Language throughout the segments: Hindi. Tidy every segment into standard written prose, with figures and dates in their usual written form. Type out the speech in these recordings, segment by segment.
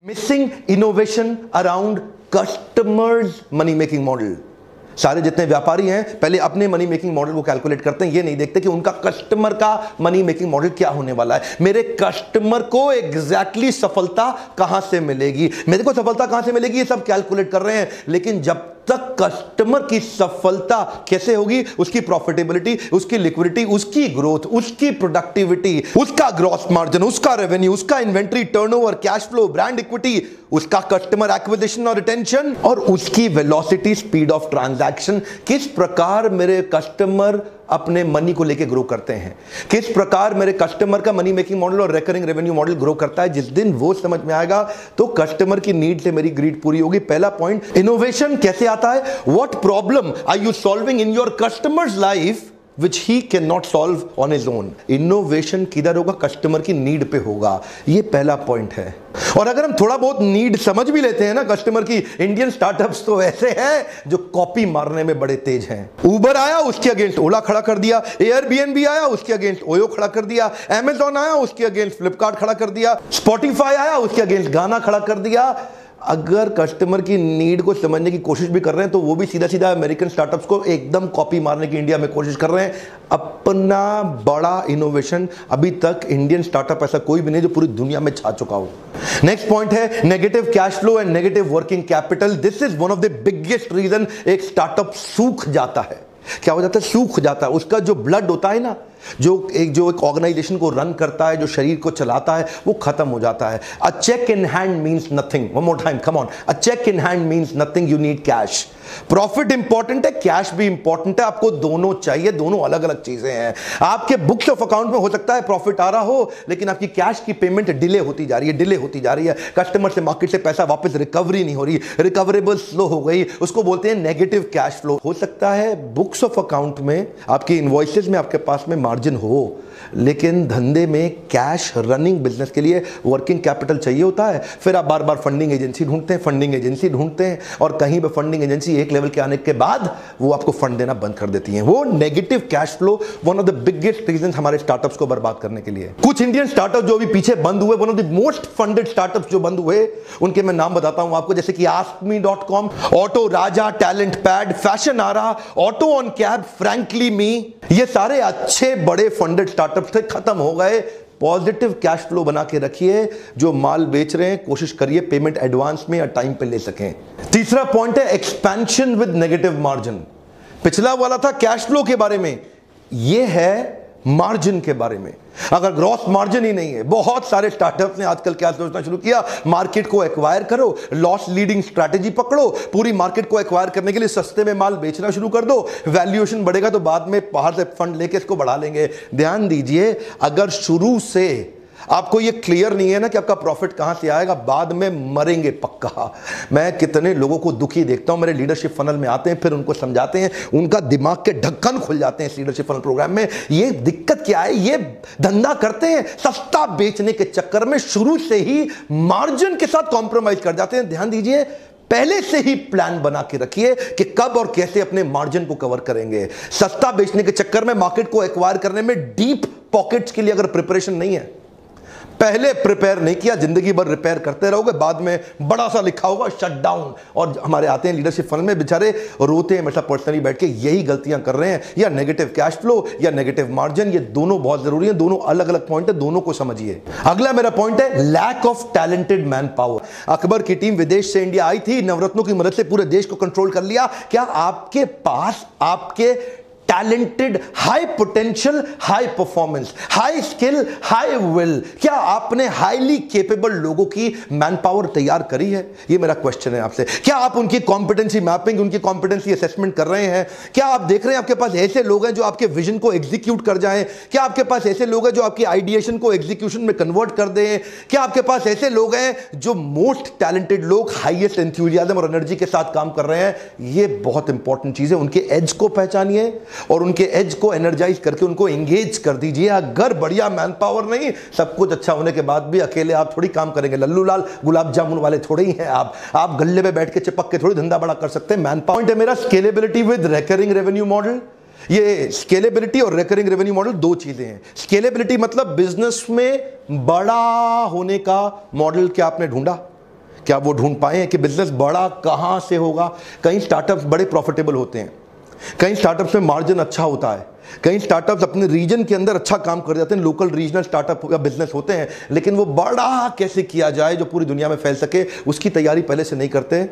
Missing innovation around customers money making model. सारे जितने व्यापारी हैं पहले अपने मनी मेकिंग मॉडल को कैलकुलेट करते हैं, ये नहीं देखते कि उनका कस्टमर का मनी मेकिंग मॉडल क्या होने वाला है। मेरे कस्टमर को एग्जैक्टली सफलता कहां से मिलेगी, मेरे को सफलता कहां से मिलेगी, ये सब कैलकुलेट कर रहे हैं। लेकिन जब तक कस्टमर की सफलता कैसे होगी, उसकी प्रॉफिटेबिलिटी, उसकी लिक्विडिटी, उसकी ग्रोथ, उसकी प्रोडक्टिविटी, उसका ग्रॉस मार्जिन, उसका रेवेन्यू, उसका inventory turnover, cash flow, brand equity, उसका कस्टमर एक्विजिशन और रिटेंशन, और उसकी वेलोसिटी, स्पीड ऑफ ट्रांजैक्शन, किस प्रकार मेरे कस्टमर अपने मनी को लेके ग्रो करते हैं, किस प्रकार मेरे कस्टमर का मनी मेकिंग मॉडल और रिकरिंग रेवेन्यू मॉडल ग्रो करता है। जिस दिन वो समझ में आएगा तो कस्टमर की नीड से मेरी ग्रीड पूरी होगी। पहला पॉइंट, इनोवेशन कैसे आता है, what problem are you solving in your customers life which he cannot solve on his own। Innovation किधर होगा, कस्टमर की नीड पे होगा, ये पहला पॉइंट है। और अगर हम थोड़ा बहुत नीड समझ भी लेते हैं ना कस्टमर की, इंडियन स्टार्टअप्स तो ऐसे हैं जो कॉपी मारने में बड़े तेज हैं। उबर आया उसके अगेंस्ट ओला खड़ा कर दिया, एयरबीएनबी आया उसके अगेंस्ट ओयो खड़ा कर दिया, अमेजॉन आया उसके अगेंस्ट फ्लिपकार्ट खड़ा कर दिया, स्पॉटिफाई आया उसके अगेंस्ट गाना खड़ा कर दिया। अगर कस्टमर की नीड को समझने की कोशिश भी कर रहे हैं तो वो भी सीधा सीधा अमेरिकन स्टार्टअप्स को एकदम कॉपी मारने की इंडिया में कोशिश कर रहे हैं। अपना बड़ा इनोवेशन अभी तक इंडियन स्टार्टअप ऐसा कोई भी नहीं जो पूरी दुनिया में छा चुका हो। नेक्स्ट पॉइंट है negative cash flow and negative working capital. This is one of the biggest reason एक स्टार्टअप सूख जाता है। क्या हो जाता है, सूख जाता है। उसका जो ब्लड होता है ना, जो एक ऑर्गेनाइजेशन को रन करता है, जो शरीर को चलाता है, वो खत्म हो जाता है। A check in hand means nothing. One more time, come on. A check in hand means nothing, you need cash. Profit important है, कैश भी इंपॉर्टेंट है, आपको दोनों चाहिए, दोनों अलग अलग चीजें हैं। आपके बुक्स ऑफ अकाउंट में हो सकता है प्रॉफिट आ रहा हो, लेकिन आपकी कैश की पेमेंट डिले होती जा रही है, डिले होती जा रही है। कस्टमर से, मार्केट से पैसा वापस रिकवरी नहीं हो रही, रिकवरेबल स्लो हो गई, उसको बोलते हैं नेगेटिव कैश फ्लो। हो सकता है बुक्स ऑफ अकाउंट में, आपकी इनवॉइसेस में आपके पास में मार्जिन हो, लेकिन धंधे में कैश रनिंग बिजनेस के लिए वर्किंग कैपिटल चाहिए होता है। फिर आप बार बार फंडिंग एजेंसी ढूंढते हैं, फंडिंग एजेंसी ढूंढते हैं, और कहीं पे फंडिंग एजेंसी एक लेवल के आने के बाद वो आपको फंड देना बंद कर देती है। वो negative cash flow one of the biggest reason हमारे स्टार्टअप्स को बर्बाद करने के लिए। कुछ इंडियन स्टार्टअप जो अभी पीछे बंद हुए, one of the most funded startups जो बंद हुए, उनके मैं नाम बताता हूं आपको, जैसे कि askme.com, auto Raja, talent pad, Fashionara, auto on cab, frankly me, ये सारे अच्छे बड़े फंडेड स्टार्टअप्स थे, खत्म हो गए। पॉजिटिव कैश फ्लो बना के रखिए। जो माल बेच रहे हैं कोशिश करिए पेमेंट एडवांस में या टाइम पे ले सकें। तीसरा पॉइंट है एक्सपेंशन विद नेगेटिव मार्जिन। पिछला वाला था कैश फ्लो के बारे में, यह है मार्जिन के बारे में। अगर ग्रॉस मार्जिन ही नहीं है, बहुत सारे स्टार्टअप्स ने आजकल क्या सोचना शुरू किया, मार्केट को एक्वायर करो, लॉस लीडिंग स्ट्रैटेजी पकड़ो, पूरी मार्केट को एक्वायर करने के लिए सस्ते में माल बेचना शुरू कर दो, वैल्यूएशन बढ़ेगा तो बाद में बाहर से फंड लेके इसको बढ़ा लेंगे। ध्यान दीजिए, अगर शुरू से आपको ये क्लियर नहीं है ना कि आपका प्रॉफिट कहां से आएगा, बाद में मरेंगे पक्का। मैं कितने लोगों को दुखी देखता हूं, मेरे लीडरशिप फनल में आते हैं, फिर उनको समझाते हैं, उनका दिमाग के ढक्कन खुल जाते हैं इस लीडरशिप फनल प्रोग्राम में। ये दिक्कत क्या है, ये धंधा करते हैं सस्ता बेचने के चक्कर में, शुरू से ही मार्जिन के साथ कॉम्प्रोमाइज कर जाते हैं। ध्यान दीजिए, पहले से ही प्लान बना के रखिए कि कब और कैसे अपने मार्जिन को कवर करेंगे। सस्ता बेचने के चक्कर में, मार्केट को एक्वायर करने में डीप पॉकेट्स के लिए अगर प्रिपरेशन नहीं है, पहले प्रिपेयर नहीं किया, जिंदगी भर रिपेयर करते रहोगे, बाद में बड़ा सा लिखा होगा शट डाउन। और हमारे आते हैं लीडरशिप फंड में, बेचारे रोते हैं हमेशा पर्सनली बैठ के, यही गलतियां कर रहे हैं। या नेगेटिव कैश फ्लो या नेगेटिव मार्जिन, ये दोनों बहुत जरूरी है, दोनों अलग अलग पॉइंट है, दोनों को समझिए। अगला मेरा पॉइंट है lack of talented manpower. Akbar की टीम विदेश से इंडिया आई थी, नवरत्नों की मदद से पूरे देश को कंट्रोल कर लिया। क्या आपके पास आपके talented, high potential, high performance, high skill, high will, क्या आपने हाईली केपेबल लोगों की मैन पावर तैयार करी है? ये मेरा क्वेश्चन है आपसे। क्या आप उनकी कॉम्पिटेंसी मैपिंग, उनकी कॉम्पिटेंसी असेसमेंट कर रहे हैं? क्या आप देख रहे हैं आपके पास ऐसे लोग हैं जो आपके विजन को एग्जीक्यूट कर जाएं? क्या आपके पास ऐसे लोग हैं जो आपकी आइडिएशन को एग्जीक्यूशन में कन्वर्ट कर दें? क्या आपके पास ऐसे लोग हैं जो मोस्ट टैलेंटेड लोग हाईएस्ट एंथुसियाज्म और एनर्जी के साथ काम कर रहे हैं? ये बहुत इंपॉर्टेंट चीज है। उनके एज को पहचानिए और उनके एज को एनर्जाइज करके उनको एंगेज कर दीजिए। अगर बढ़िया मैन पावर नहीं, सब कुछ अच्छा होने के बाद भी अकेले आप थोड़ी काम करेंगे, लल्लू लाल गुलाब जामुन वाले थोड़े ही हैं आप गल्ले पे बैठ के चिपक के थोड़ी धंधा बड़ा कर सकते हैं। मैन पावर है मेरा scalability with recurring revenue model. ये स्केलेबिलिटी और रिकरिंग रेवेन्यू मॉडल दो चीजें हैं। स्केलेबिलिटी मतलब बिजनेस में बड़ा होने का मॉडल क्या आपने ढूंढा? क्या वो ढूंढ पाए हैं कि बिजनेस बड़ा कहां से होगा? कई स्टार्टअप्स बड़े प्रॉफिटेबल होते हैं, कई स्टार्टअप्स में मार्जिन अच्छा होता है, कई स्टार्टअप्स अपने रीजन के अंदर अच्छा काम कर जाते हैं, लोकल रीजनल स्टार्टअप या बिजनेस होते हैं, लेकिन वो बड़ा कैसे किया जाए जो पूरी दुनिया में फैल सके उसकी तैयारी पहले से नहीं करते।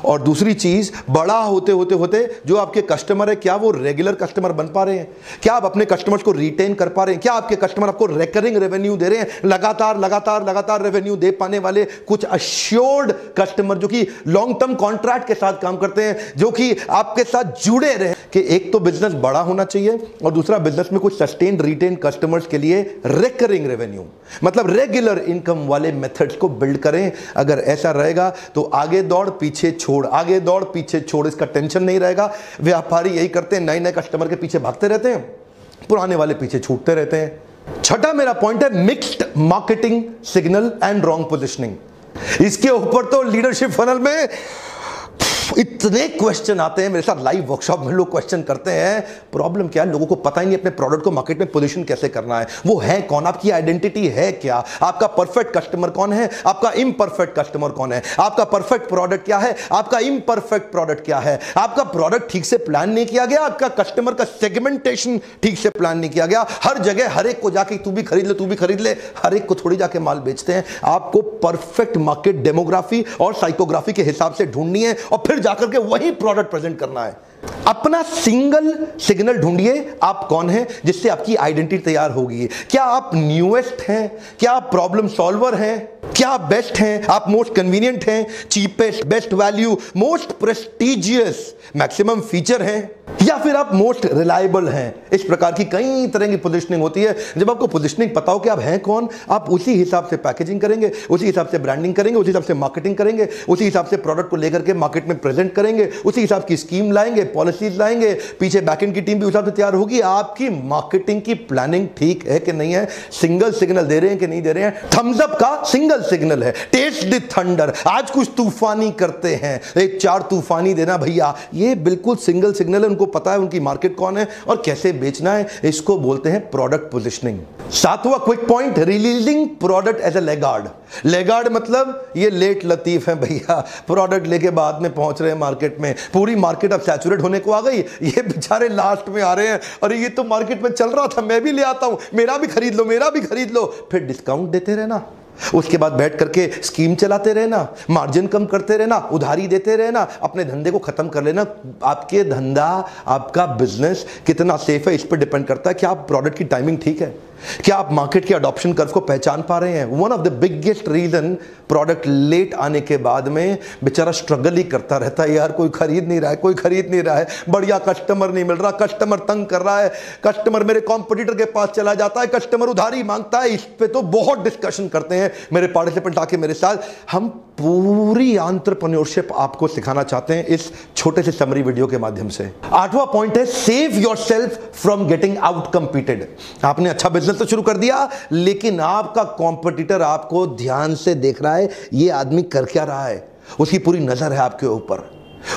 और दूसरी चीज, बड़ा होते होते होते जो आपके कस्टमर है, क्या वो रेगुलर कस्टमर बन पा रहे हैं? क्या आप अपने कस्टमर्स को रिटेन कर पा रहे हैं? क्या आपके कस्टमर आपको रिकरिंग रेवेन्यू दे रहे हैं? लगातार लगातार लगातार रेवेन्यू दे पाने वाले कुछ अश्योर्ड कस्टमर जो कि लॉन्ग टर्म कॉन्ट्रैक्ट के साथ काम करते हैं, जो कि आपके साथ जुड़े रहे। कि एक तो बिजनेस बड़ा होना चाहिए और दूसरा बिजनेस में कुछ सस्टेन्ड रिटेन कस्टमर्स के लिए रिकरिंग रेवेन्यू, मतलब रेगुलर इनकम वाले मेथड्स को बिल्ड करें। अगर ऐसा रहेगा तो आगे दौड़ पीछे छोड़, आगे दौड़ पीछे छोड़, इसका टेंशन नहीं रहेगा। व्यापारी यही करते हैं, नए नए कस्टमर के पीछे भागते रहते हैं, पुराने वाले पीछे छूटते रहते हैं। छठा मेरा पॉइंट है mixed marketing signal and wrong positioning. इसके ऊपर तो लीडरशिप फनल में इतने क्वेश्चन आते हैं, मेरे साथ लाइव वर्कशॉप में लोग क्वेश्चन करते हैं। प्रॉब्लम क्या है, लोगों को पता ही नहीं अपने प्रोडक्ट को मार्केट में पोजीशन कैसे करना है। वो है कौन, आपकी आइडेंटिटी है क्या, आपका परफेक्ट कस्टमर कौन है, आपका इम्परफेक्ट कस्टमर कौन है, आपका परफेक्ट प्रोडक्ट क्या है, आपका इम्परफेक्ट प्रोडक्ट क्या है। आपका प्रोडक्ट ठीक से प्लान नहीं किया गया, आपका कस्टमर का सेगमेंटेशन ठीक से प्लान नहीं किया गया। हर जगह हर एक को जाके तू भी खरीद ले, तू भी खरीद ले, हर एक को थोड़ी जाके माल बेचते हैं। आपको परफेक्ट मार्केट डेमोग्राफी और साइकोग्राफी के हिसाब से ढूंढनी है और फिर जाकर के वही प्रोडक्ट प्रेजेंट करना है। अपना सिंगल सिग्नल ढूंढिए, आप कौन हैं, जिससे आपकी आइडेंटिटी तैयार होगी। क्या आप न्यूएस्ट हैं, क्या आप प्रॉब्लम सॉल्वर हैं, क्या आप बेस्ट हैं, आप मोस्ट कन्वीनियंट हैं, cheapest, best value, most prestigious, maximum feature हैं, या फिर आप मोस्ट रिलायबल हैं। इस प्रकार की कई तरह की पोजीशनिंग होती है। जब आपको पोजीशनिंग पता हो कि आप हैं कौन, आप उसी हिसाब से पैकेजिंग करेंगे, उसी हिसाब से ब्रांडिंग करेंगे, उसी हिसाब से मार्केटिंग करेंगे, उसी हिसाब से प्रोडक्ट को लेकर के मार्केट में प्रेजेंट करेंगे, उसी हिसाब की स्कीम लाएंगे, पॉलिसीज लाएंगे, पीछे बैकएंड की टीम भी उस हिसाब से तैयार होगी। आपकी मार्केटिंग की प्लानिंग ठीक है कि नहीं है, सिंगल सिग्नल दे रहे हैं कि नहीं दे रहे हैं। थम्स अप का सिंगल सिग्नल है, टेस्ट द थंडर, आज कुछ तूफानी करते हैं, एक 4 तूफानी देना भैया, ये बिल्कुल सिंगल सिग्नल है। उनको पता है उनकी मार्केट कौन है और कैसे बेचना है। इसको बोलते हैं प्रोडक्ट पोजीशनिंग। 7वां quick point, releasing product as a laggard. Laggard मतलब ये लेट लतीफ है भैया, प्रोडक्ट लेके बाद में पहुंच रहे हैं मार्केट में, पूरी मार्केट अब सैचुरेट होने को आ गई, ये बेचारे लास्ट में आ रहे हैं। अरे ये तो मार्केट में चल रहा था, मैं भी ले आता हूं, मेरा भी खरीद लो, मेरा भी खरीद लो। फिर डिस्काउंट देते रहना, उसके बाद बैठ करके स्कीम चलाते रहना, मार्जिन कम करते रहना, उधारी देते रहना, अपने धंधे को खत्म कर लेना। आपके धंधा, आपका बिजनेस कितना सेफ है इस पर डिपेंड करता है कि आप प्रोडक्ट की टाइमिंग ठीक है, क्या आप मार्केट के अडॉप्शन कर्व को पहचान पा रहे हैं। One of the biggest reason product late आने के बाद में बेचारा स्ट्रगल ही करता रहता है, यार कोई खरीद नहीं रहा है, कोई खरीद नहीं रहा है, बढ़िया कस्टमर नहीं मिल रहा, कस्टमर तंग कर रहा है, कस्टमर मेरे कॉम्पिटिटर के पास चला जाता है, कस्टमर उधारी मांगता है। इस पे तो बहुत डिस्कशन करते हैं मेरे पार्टिसिपेंट आके मेरे साथ। हम पूरी एंटरप्रेन्योरशिप आपको सिखाना चाहते हैं इस छोटे से समरी वीडियो के माध्यम से। 8वां पॉइंट है save yourself from getting out competed. आपने अच्छा बिजनेस तो शुरू कर दिया, लेकिन आपका कॉम्पिटिटर आपको ध्यान से देख रहा है, ये आदमी कर क्या रहा है, उसकी पूरी नजर है आपके ऊपर,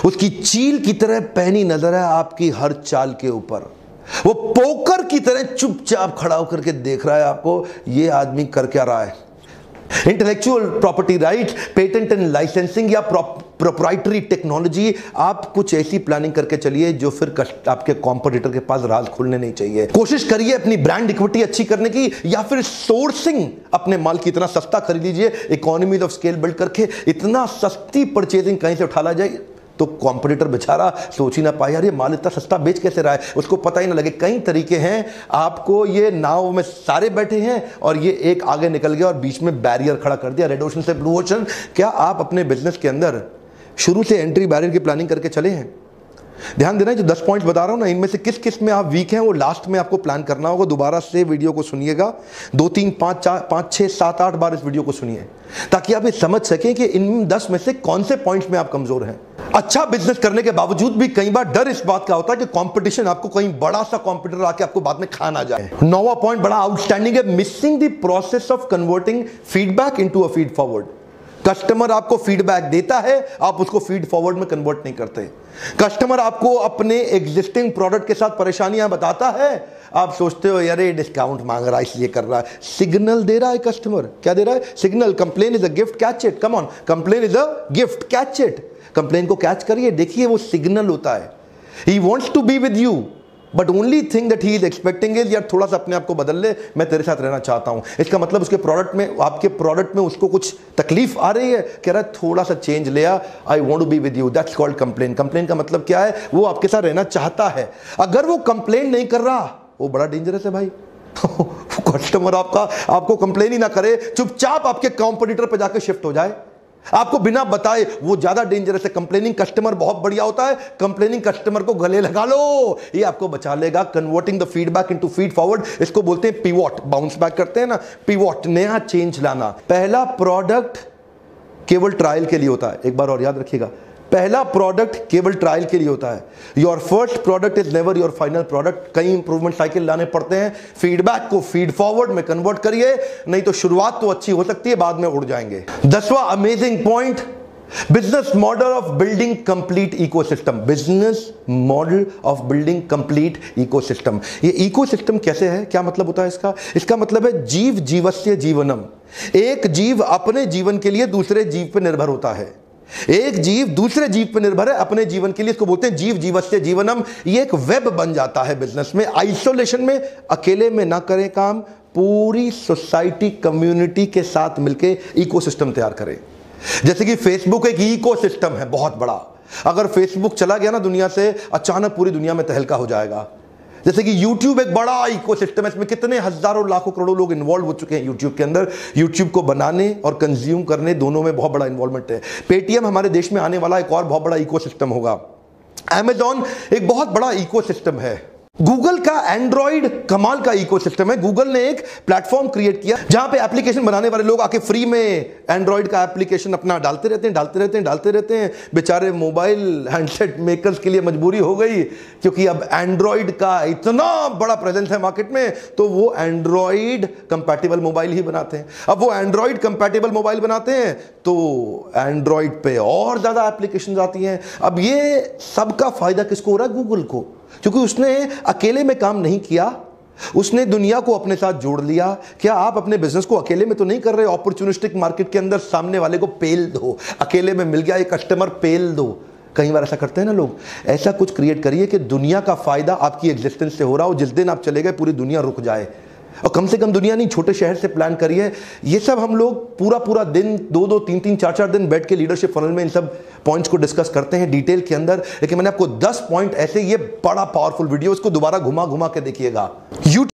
उसकी चील की तरह पहनी नजर है आपकी हर चाल के ऊपर। वो पोकर की तरह चुपचाप खड़ा होकर के देख रहा है आपको, ये आदमी कर क्या रहा है। Intellectual property right, patent and licensing या प्रोप्राइटरी टेक्नोलॉजी, आप कुछ ऐसी प्लानिंग करके चलिए जो फिर आपके कॉम्पिटिटर के पास राज खुलने नहीं चाहिए। कोशिश करिए अपनी ब्रांड इक्विटी अच्छी करने की, या फिर सोर्सिंग अपने माल की इतना सस्ता खरीद लीजिए, इकोनॉमीज ऑफ स्केल बिल्ड करके इतना सस्ती परचेजिंग कहीं से उठा ला जाए तो कॉम्पिटिटर बेचारा सोच ही ना पाए, यार ये माल इतना सस्ता बेच कैसे रहा है, उसको पता ही ना लगे। कई तरीके हैं, आपको ये नाव में सारे बैठे हैं और ये एक आगे निकल गया और बीच में बैरियर खड़ा कर दिया, रेड ओशन से ब्लू ओशन। क्या आप अपने बिजनेस के अंदर शुरू से एंट्री बैरियर की प्लानिंग करके चले हैं? ध्यान देना, जो 10 पॉइंट्स बता रहा हूं ना, इनमें से किस किस में आप वीक हैं वो लास्ट में आपको प्लान करना होगा। दोबारा से वीडियो को सुनिएगा, 2 3 5 4 5 6 7 8 बार इस वीडियो को सुनिए, ताकि आप ये समझ सकें कि इन 10 में से कौन से पॉइंट्स में आप कमजोर हैं। अच्छा बिजनेस करने के बावजूद भी कई बार डर इस बात का होता है कि कंपटीशन, आपको कहीं बड़ा सा कंपटीटर आके आपको बाद में खा ना जाए। 9वां पॉइंट बड़ा आउटस्टैंडिंग है, missing the process of converting feedback into a feed forward. Customer आपको फीडबैक देता है, आप उसको फीड फॉरवर्ड में कन्वर्ट नहीं करते। कस्टमर आपको अपने एग्जिस्टिंग प्रोडक्ट के साथ परेशानियां बताता है, आप सोचते हो यार ये डिस्काउंट मांग रहा है इसलिए कर रहा है। सिग्नल दे रहा है कस्टमर, क्या दे रहा है? Signal. Complain is a gift, catch it. Come on, complain is a gift, catch it. Complain को कैच करिए, देखिए वो सिग्नल होता है। He wants to be with you but only thing that he is expecting is यार थोड़ा सा अपने आप को बदल ले, मैं तेरे साथ रहना चाहता हूं। इसका मतलब उसके प्रोडक्ट में, आपके प्रोडक्ट में उसको कुछ तकलीफ आ रही है, कह रहा है थोड़ा सा चेंज ले आ, I want to be with you. That's called complain. Complain का मतलब क्या है? वो आपके साथ रहना चाहता है। अगर वो कंप्लेन नहीं कर रहा, वो बड़ा डेंजरस है भाई। कस्टमर आपको कंप्लेन ही ना करे, चुपचाप आपके कॉम्पिटिटर पे जाकर शिफ्ट हो जाए, आपको बिना बताए, वो ज्यादा डेंजरस है। कंप्लेनिंग कस्टमर बहुत बढ़िया होता है, कंप्लेनिंग कस्टमर को गले लगा लो, ये आपको बचा लेगा। Converting the feedback into feed forward, इसको बोलते हैं पिवॉट। बाउंस बैक करते हैं ना, पिवॉट, नया चेंज लाना। पहला प्रोडक्ट केवल ट्रायल के लिए होता है, एक बार और याद रखिएगा, पहला प्रोडक्ट केवल ट्रायल के लिए होता है। Your first product is never your final product. कई इंप्रूवमेंट साइकिल लाने पड़ते हैं, फीडबैक को फीड फॉरवर्ड में कन्वर्ट करिए, नहीं तो शुरुआत तो अच्छी हो सकती है, बाद में उड़ जाएंगे। 10वां amazing point, business model of building complete ecosystem. Business model of building complete ecosystem. ये इकोसिस्टम कैसे है, क्या मतलब होता है इसका? इसका मतलब है जीव जीवस्य जीवनम। एक जीव अपने जीवन के लिए दूसरे जीव पर निर्भर होता है, एक जीव दूसरे जीव पर निर्भर है अपने जीवन के लिए, इसको बोलते हैं जीव जीवस्य जीवनम। ये एक वेब बन जाता है बिजनेस में। आइसोलेशन में, अकेले में ना करें काम, पूरी सोसाइटी कम्युनिटी के साथ मिलकर इकोसिस्टम तैयार करें। जैसे कि फेसबुक एक इकोसिस्टम है बहुत बड़ा, अगर फेसबुक चला गया ना दुनिया से, अचानक पूरी दुनिया में तहलका हो जाएगा। जैसे कि YouTube एक बड़ा इकोसिस्टम है, इसमें कितने हजारों लाखों करोड़ों लोग इन्वॉल्व हो चुके हैं YouTube के अंदर। YouTube को बनाने और कंज्यूम करने दोनों में बहुत बड़ा इन्वॉल्वमेंट है। पेटीएम हमारे देश में आने वाला एक और बहुत बड़ा इकोसिस्टम होगा। Amazon एक बहुत बड़ा इकोसिस्टम है। गूगल का एंड्रॉइड कमाल का इकोसिस्टम है। गूगल ने एक प्लेटफॉर्म क्रिएट किया जहां पे एप्लीकेशन बनाने वाले लोग आके फ्री में एंड्रॉइड का एप्लीकेशन अपना डालते रहते हैं। बेचारे मोबाइल हैंडसेट मेकर्स के लिए मजबूरी हो गई, क्योंकि अब एंड्रॉइड का इतना बड़ा प्रेजेंस है मार्केट में, तो वो एंड्रॉइड कंपैटिबल मोबाइल ही बनाते हैं। अब वो एंड्रॉइड कंपैटिबल मोबाइल बनाते हैं तो एंड्रॉइड पे और ज्यादा एप्लीकेशन आती हैं। अब ये सबका फायदा किसको हो रहा है? गूगल को, क्योंकि उसने अकेले में काम नहीं किया, उसने दुनिया को अपने साथ जोड़ लिया। क्या आप अपने बिजनेस को अकेले में तो नहीं कर रहे? अपॉर्चुनिस्टिक मार्केट के अंदर सामने वाले को पेल दो, अकेले में मिल गया एक कस्टमर, पेल दो। कई बार ऐसा करते हैं ना लोग। ऐसा कुछ क्रिएट करिए कि दुनिया का फायदा आपकी एग्जिस्टेंस से हो रहा हो, जिस दिन आप चले गए पूरी दुनिया रुक जाए। और कम से कम दुनिया नहीं, छोटे शहर से प्लान करिए। ये सब हम लोग पूरा दिन 2-2, 3-3, 4-4 दिन बैठ के लीडरशिप फनल में इन सब पॉइंट्स को डिस्कस करते हैं डिटेल के अंदर। लेकिन मैंने आपको 10 पॉइंट ऐसे, ये बड़ा पावरफुल वीडियो, इसको दोबारा घुमा के देखिएगा।